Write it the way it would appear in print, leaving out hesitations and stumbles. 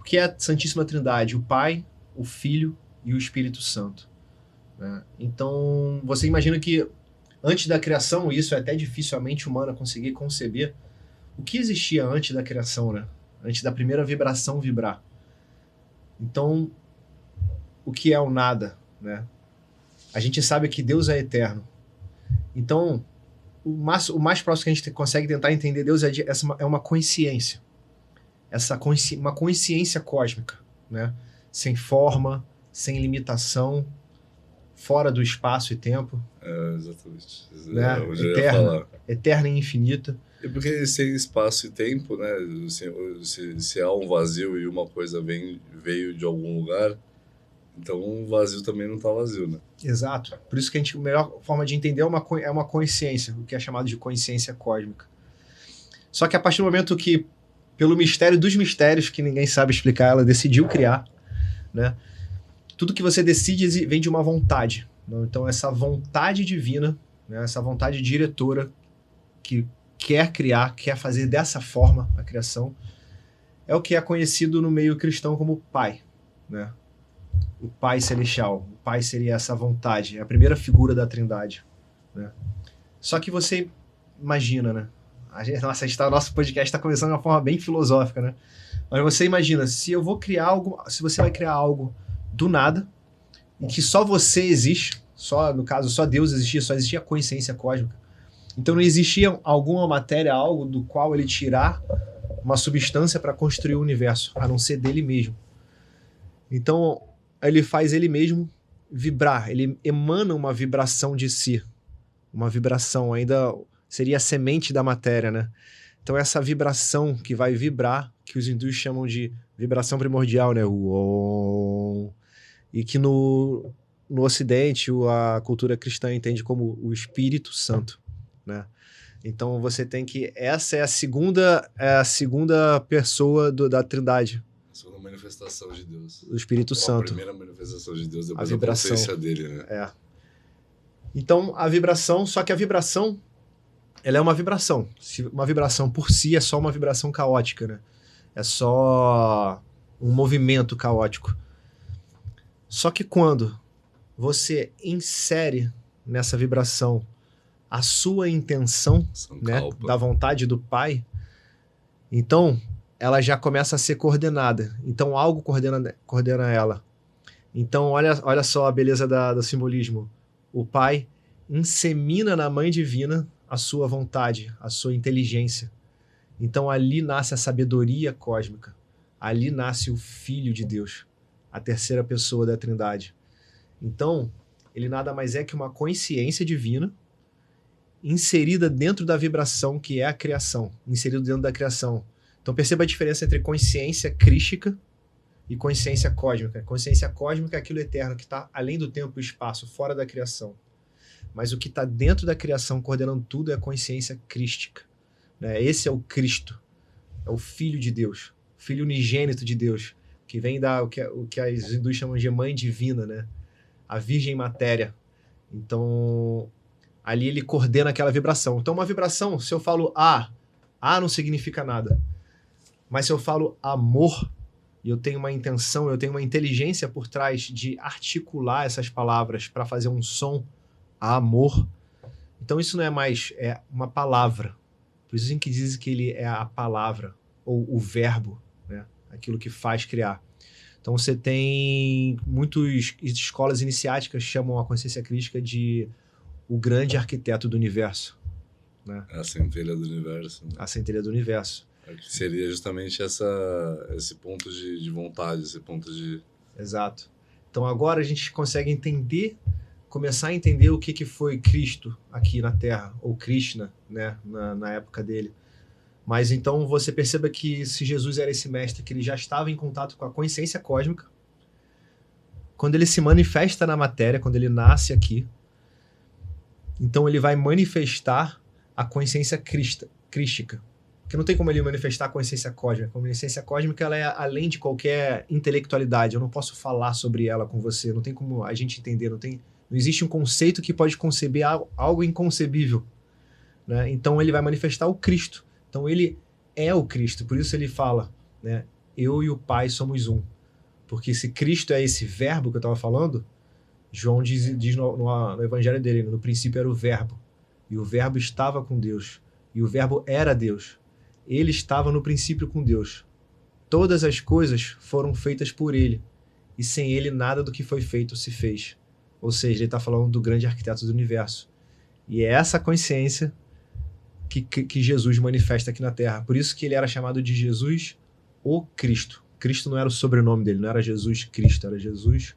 que é a Santíssima Trindade? O Pai, o Filho e o Espírito Santo. Né? Então, você imagina que antes da criação, isso é até difícil a mente humana conseguir conceber, o que existia antes da criação, né? Antes da primeira vibração vibrar. Então, o que é o nada? Né? A gente sabe que Deus é eterno. Então, o mais próximo que a gente consegue tentar entender Deus é uma consciência. Uma consciência cósmica, né? Sem forma, sem limitação, fora do espaço e tempo. Exatamente. Né? Eterna e infinita. E porque sem espaço e tempo, né? Se há um vazio e uma coisa veio de algum lugar, então o vazio também não está vazio, né? Exato. Por isso que a melhor forma de entender é uma consciência, o que é chamado de consciência cósmica. Só que a partir do momento que, pelo mistério dos mistérios, que ninguém sabe explicar, ela decidiu criar, né? Tudo que você decide vem de uma vontade. Né? Então essa vontade divina, né? Essa vontade diretora que quer criar, quer fazer dessa forma a criação, é o que é conhecido no meio cristão como Pai, né? O Pai Celestial. O Pai seria essa vontade, é a primeira figura da Trindade. Né? Só que você imagina, né? Nosso podcast está começando de uma forma bem filosófica, né? Mas você imagina, se você vai criar algo do nada, em que só você existe, no caso, só Deus existia, só existia a consciência cósmica. Então não existia alguma matéria, algo do qual ele tirar uma substância para construir o universo, a não ser dele mesmo. Então ele faz ele mesmo vibrar, ele emana uma vibração de si. Uma vibração, ainda seria a semente da matéria, né? Então essa vibração que vai vibrar, que os hindus chamam de vibração primordial, né? E que no Ocidente a cultura cristã entende como o Espírito Santo, né? Então você tem que... Essa é a segunda pessoa da Trindade. Segunda manifestação de Deus. O Espírito Santo. A primeira manifestação de Deus, depois a consciência dele, né? Então, a vibração, só que a vibração, ela é uma vibração. Uma vibração por si é só uma vibração caótica, né? É só um movimento caótico. Só que quando você insere nessa vibração a sua intenção, né, da vontade do Pai, então ela já começa a ser coordenada. Então algo coordena ela. Então olha só a beleza do simbolismo. O Pai insemina na Mãe Divina a sua vontade, a sua inteligência. Então ali nasce a sabedoria cósmica. Ali nasce o Filho de Deus, a terceira pessoa da Trindade. Então, ele nada mais é que uma consciência divina inserida dentro da vibração que é a criação, inserido dentro da criação. Então perceba a diferença entre consciência crística e consciência cósmica. Consciência cósmica é aquilo eterno que está além do tempo e espaço, fora da criação. Mas o que está dentro da criação, coordenando tudo, é a consciência crística. Né? Esse é o Cristo, é o Filho de Deus, o Filho unigênito de Deus, que vem o que as hindus chamam de Mãe Divina, né? A Virgem Matéria. Então, ali ele coordena aquela vibração. Então, uma vibração, se eu falo A não significa nada. Mas se eu falo amor, e eu tenho uma intenção, eu tenho uma inteligência por trás de articular essas palavras para fazer um som, amor, então isso não é mais uma palavra. Por isso que dizem que ele é a palavra, ou o verbo, né? Aquilo que faz criar. Então você tem muitas escolas iniciáticas que chamam a consciência crística de o grande arquiteto do universo. Né? A centelha do universo. Né? A centelha do universo. Que seria justamente esse ponto de vontade, esse ponto de... Exato. Então agora a gente consegue começar a entender o que foi Cristo aqui na Terra, ou Krishna, né, na época dele. Mas então você perceba que se Jesus era esse mestre, que ele já estava em contato com a consciência cósmica, quando ele se manifesta na matéria, quando ele nasce aqui, então ele vai manifestar a consciência crística. Porque não tem como ele manifestar a consciência cósmica. A consciência cósmica ela é além de qualquer intelectualidade. Eu não posso falar sobre ela com você. Não tem como a gente entender. Não existe um conceito que pode conceber algo inconcebível. Né? Então ele vai manifestar o Cristo. Então ele é o Cristo. Por isso ele fala, né? eu e o Pai somos um. Porque se Cristo é esse verbo que eu estava falando, João diz no evangelho dele, no princípio era o verbo, e o verbo estava com Deus, e o verbo era Deus. Ele estava no princípio com Deus. Todas as coisas foram feitas por ele, e sem ele nada do que foi feito se fez. Ou seja, ele está falando do grande arquiteto do universo. E é essa consciência que Jesus manifesta aqui na Terra. Por isso que ele era chamado de Jesus, o Cristo. Cristo não era o sobrenome dele, não era Jesus Cristo, era Jesus